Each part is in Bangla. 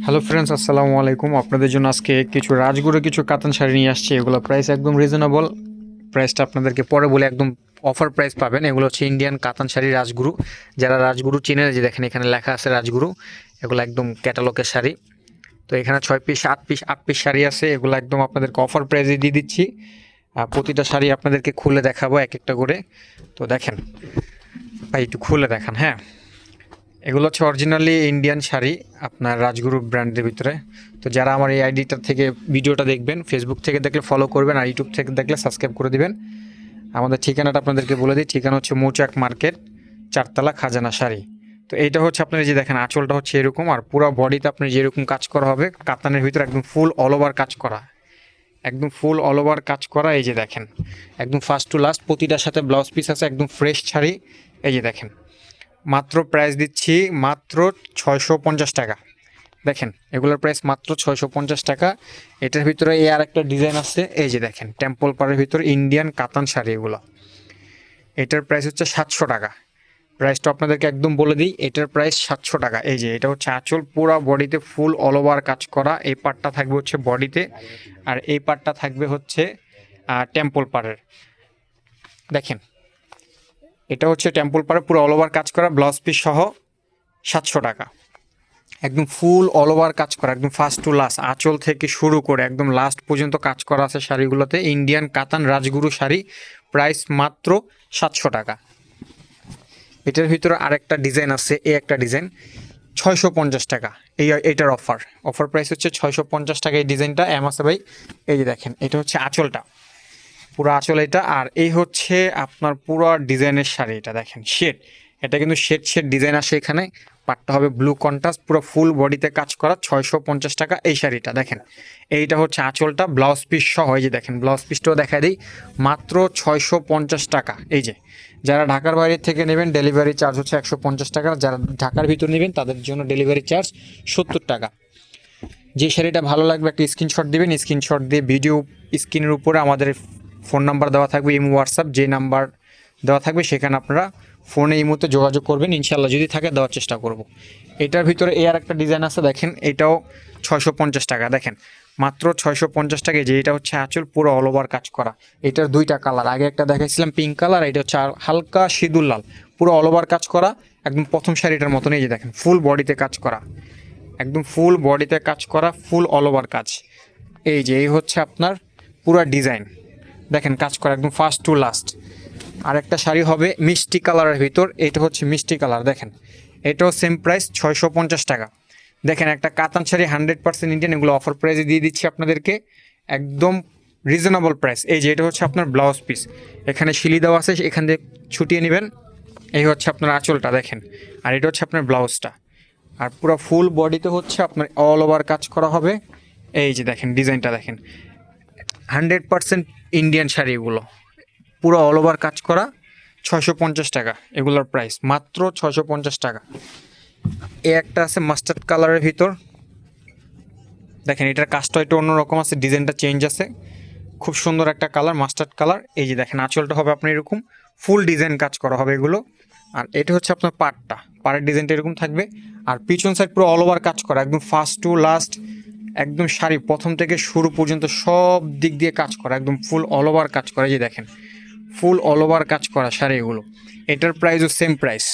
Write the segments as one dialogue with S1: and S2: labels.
S1: হ্যালো ফ্রেন্ডস, আসসালামু আলাইকুম। আপনাদের জন্য আজকে কিছু রাজগুরু কিছু কাতান শাড়ি নিয়ে আসছি। এগুলো প্রাইস একদম রিজনেবল। প্রাইসটা আপনাদেরকে পরে বলে একদম অফার প্রাইস পাবেন। এগুলো হচ্ছে ইন্ডিয়ান কাতান শাড়ি রাজগুরু। যারা রাজগুরু চিনেন, যে দেখেন এখানে লেখা আছে রাজগুরু। এগুলো একদম ক্যাটালগের শাড়ি। তো এখানে 6 পিস 8 পিস 8 পিস শাড়ি আছে। এগুলো একদম আপনাদেরকে অফার প্রাইসে দিয়ে দিচ্ছি। প্রতিটা শাড়ি আপনাদেরকে খুলে দেখাবো এক একটা করে। তো দেখেন ভাই, একটু খুলে দেখান। হ্যাঁ, এগুলো হচ্ছে অরিজিনালি ইন্ডিয়ান শাড়ি, আপনার রাজগুরু ব্র্যান্ডের ভিতরে। তো যারা আমার এই আইডিটা থেকে ভিডিওটা দেখবেন, ফেসবুক থেকে দেখলে ফলো করবেন, আর ইউটিউব থেকে দেখলে সাবস্ক্রাইব করে দিবেন। আমাদের ঠিকানাটা আপনাদেরকে বলে দিই। ঠিকানা হচ্ছে মৌচাক মার্কেট, 4তলা, খাজানা শাড়ি। তো এইটা হচ্ছে আপনার, যে দেখেন আঁচলটা হচ্ছে এরকম, আর পুরো বডিতে আপনার যেরকম কাজ করা হবে কাতানের ভিতরে, একদম ফুল অল ওভার কাজ করা, একদম ফুল অল ওভার কাজ করা। এই যে দেখেন, একদম ফার্স্ট টু লাস্ট প্রতিটার সাথে ব্লাউজ পিস আছে, একদম ফ্রেশ শাড়ি। এই যে দেখেন, মাত্র প্রাইস দিচ্ছি মাত্র 650 টাকা। দেখেন এগুলোর প্রাইস মাত্র 650 টাকা। এটার ভিতরে এই আর একটা ডিজাইন আছে, এই যে দেখেন টেম্পল পাড়ের ভিতরে ইন্ডিয়ান কাতান শাড়ি এগুলো। এটার প্রাইস হচ্ছে 700 টাকা। প্রাইসটা আপনাদেরকে একদম বলে দিই, এটার প্রাইস 700 টাকা। এই যে এটা হচ্ছে আঁচল, পুরা বডিতে ফুল অল ওভার কাজ করা। এই পার্টটা থাকবে হচ্ছে বডিতে, আর এই পার্টটা থাকবে হচ্ছে টেম্পল পাড়ের। দেখেন এটা হচ্ছে টেম্পল পাড়ে পুরো অল ওভার কাজ করা, ব্লাউজ পিস সহ 700 টাকা। একদম ফুল অল ওভার কাজ করা, একদম ফার্স্ট টু লাস্ট আঁচল থেকে শুরু করে একদম লাস্ট পর্যন্ত কাজ করা আছে শাড়িগুলোতে। ইন্ডিয়ান কাতান রাজগুরু শাড়ি, প্রাইস মাত্র 700 টাকা। এটার ভিতরে আরেকটা ডিজাইন আছে, এই একটা ডিজাইন 650 টাকা। এইটার অফার প্রাইস হচ্ছে 650 টাকা। এই ডিজাইনটা আছে ভাই। এই যে দেখেন, এটা হচ্ছে আঁচলটা, পুরো আঁচল এটা। আর এই হচ্ছে আপনার পুরো ডিজাইনের শাড়ি। এটা দেখেন শেড, এটা কিন্তু শেড শেড ডিজাইন আসে এখানে। পাটটা হবে ব্লু কন্ট্রাস্ট, পুরো ফুল বডিতে কাজ করা। 650 টাকা এই শাড়িটা। দেখেন এইটা হচ্ছে আঁচলটা, ব্লাউজ পিস সহ। এই যে দেখেন ব্লাউজ পিসটাও দেখাই দিই, মাত্র 650 টাকা। এই যে যারা ঢাকার বাইরে থেকে নেবেন, ডেলিভারি চার্জ হচ্ছে 150 টাকা। যারা ঢাকার ভিতর নেবেন তাদের জন্য ডেলিভারি চার্জ 70 টাকা। যে শাড়িটা ভালো লাগবে একটা স্ক্রিনশট দিবেন, স্ক্রিনশট দিয়ে ভিডিও স্ক্রিনের উপরে আমাদের ফোন নাম্বার দেওয়া থাকবে, ইমো হোয়াটসঅ্যাপ যে নাম্বার দেওয়া থাকবে সেখানে আপনারা ফোনে এই মুহূর্তে যোগাযোগ করবেন। ইনশাল্লাহ যদি থাকে দেওয়ার চেষ্টা করব। এটার ভিতরে আর একটা ডিজাইন আছে, দেখেন এটাও 650 টাকা। দেখেন মাত্র 650 টাকা। যে এটা হচ্ছে আঁচল, পুরো অল ওভার কাজ করা। এটার দুইটা কালার, আগে একটা দেখাইছিলাম পিঙ্ক কালার, এটা হচ্ছে হালকা সিঁদুর লাল, পুরো অল ওভার কাজ করা, একদম প্রথম শাড়িটার মতন। এই যে দেখেন ফুল বডিতে কাজ করা, একদম ফুল বডিতে কাজ করা, ফুল অল ওভার কাজ। এই যে এই হচ্ছে আপনার পুরো ডিজাইন। দেখেন কাজ করা একদম ফার্স্ট টু লাস্ট। আর একটা শাড়ি হবে মিষ্টি কালারের ভিতর, এটা হচ্ছে মিষ্টি কালার। দেখেন এটাও সেম প্রাইস 650 টাকা। দেখেন একটা কাতান শাড়ি 100% ইন্ডিয়ান, এগুলো অফার প্রাইসে দিয়ে দিচ্ছি আপনাদেরকে একদম রিজনেবল প্রাইস। এই যে এটা হচ্ছে আপনার ব্লাউজ পিস, এখানে শিলি দেওয়া আছে, এখান দিয়ে ছুটিয়ে নেবেন। এই হচ্ছে আপনার আঁচলটা দেখেন, আর এটা হচ্ছে আপনার ব্লাউজটা। আর পুরো ফুল বডিতে হচ্ছে আপনার অল ওভার কাজ করা হবে। এই যে দেখেন ডিজাইনটা দেখেন, 100% ইন্ডিয়ান শাড়ি এগুলো, পুরো অল ওভার কাজ করা। 650 টাকা এগুলোর প্রাইস, মাত্র 650 টাকা। এ একটা আছে মাস্টার্ড কালারের ভিতর, দেখেন এটার কাজটা একটু অন্যরকম আছে, ডিজাইনটা চেঞ্জ আছে। খুব সুন্দর একটা কালার, মাস্টার্ড কালার। এই যে দেখেন আঁচলটা হবে আপনার এরকম, ফুল ডিজাইন কাজ করা হবে এগুলো। আর এটা হচ্ছে আপনার পাড়ের ডিজাইনটা এরকম থাকবে। আর পিছন সাইড পুরো অল ওভার কাজ করা, একদম ফার্স্ট টু লাস্ট, একদম শাড়ি প্রথম থেকে শুরু পর্যন্ত সব দিক দিয়ে কাজ করা, একদম ফুল অল ওভার কাজ করা। এই যে দেখেন ফুল অল ওভার কাজ করা শাড়ি এগুলো। এটার প্রাইসও সেম প্রাইস,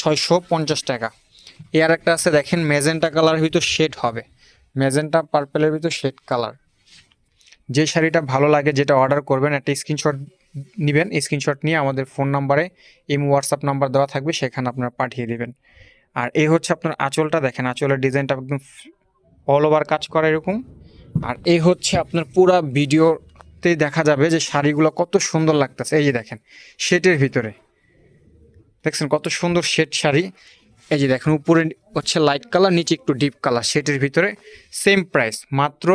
S1: 650 টাকা। এর একটা আছে দেখেন ম্যাজেন্টা কালারের ভিতর শেড হবে, ম্যাজেন্টা পার্পেলের ভিতর শেড কালার। যে শাড়িটা ভালো লাগে, যেটা অর্ডার করবেন, একটা স্ক্রিনশট নেবেন, স্ক্রিনশট নিয়ে আমাদের ফোন নাম্বারে হোয়াটসঅ্যাপ নাম্বার দেওয়া থাকবে, সেখানে আপনারা পাঠিয়ে দেবেন। আর এই হচ্ছে আপনার আঁচলটা, দেখেন আঁচলের ডিজাইনটা একদম অল ওভার কাজ করা এরকম। আর এই হচ্ছে আপনার পুরা ভিডিওতে দেখা যাবে যে শাড়িগুলো কত সুন্দর লাগতেছে। এই যে দেখেন শেডের ভিতরে, দেখছেন কত সুন্দর শেড শাড়ি। এই যে দেখেন উপরে হচ্ছে লাইট কালার, নিচে একটু ডিপ কালার, শেডের ভিতরে সেম প্রাইস, মাত্র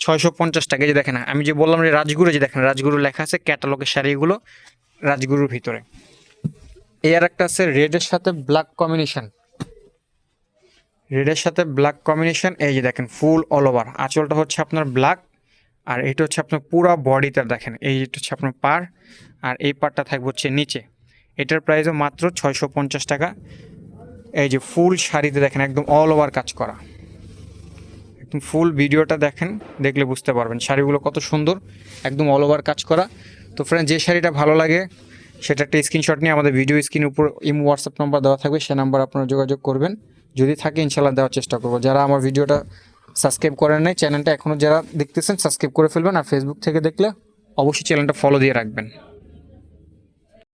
S1: 650 টাকা। এই যে দেখেন আমি যে বললাম যে রাজগুরু, যে দেখেন রাজগুরু লেখা আছে ক্যাটালগের শাড়িগুলো রাজগুরুর ভিতরে। আর একটা আছে রেডের সাথে ব্ল্যাক কম্বিনেশন, রেডের সাথে ব্ল্যাক কম্বিনেশন। এই যে দেখেন ফুল অল ওভার, আঁচলটা হচ্ছে আপনার ব্ল্যাক, আর এটা হচ্ছে আপনার পুরো বডিটা দেখেন। এই হচ্ছে আপনার পার, আর এই পারটা থাকবে হচ্ছে নিচে। এটার প্রাইসও মাত্র 650 টাকা। এই যে ফুল শাড়িতে দেখেন একদম অল ওভার কাজ করা, একদম ফুল ভিডিওটা দেখেন, দেখলে বুঝতে পারবেন শাড়িগুলো কত সুন্দর, একদম অল ওভার কাজ করা। তো ফ্রেন্ড, যে শাড়িটা ভালো লাগে সেটা একটা স্ক্রিনশট নিয়ে আমাদের ভিডিও স্ক্রিনের উপর হোয়াটসঅ্যাপ নাম্বার দেওয়া থাকবে, সে নাম্বার আপনারা যোগাযোগ করবেন। যদি থাকে ইনশাল্লাহ দেওয়ার চেষ্টা করবো। যারা আমার ভিডিওটা সাবস্ক্রাইব করেন নাই, চ্যানেলটা এখনও যারা দেখতেছেন সাবস্ক্রাইব করে ফেলবেন, আর ফেসবুক থেকে দেখলে অবশ্যই চ্যানেলটা ফলো দিয়ে রাখবেন।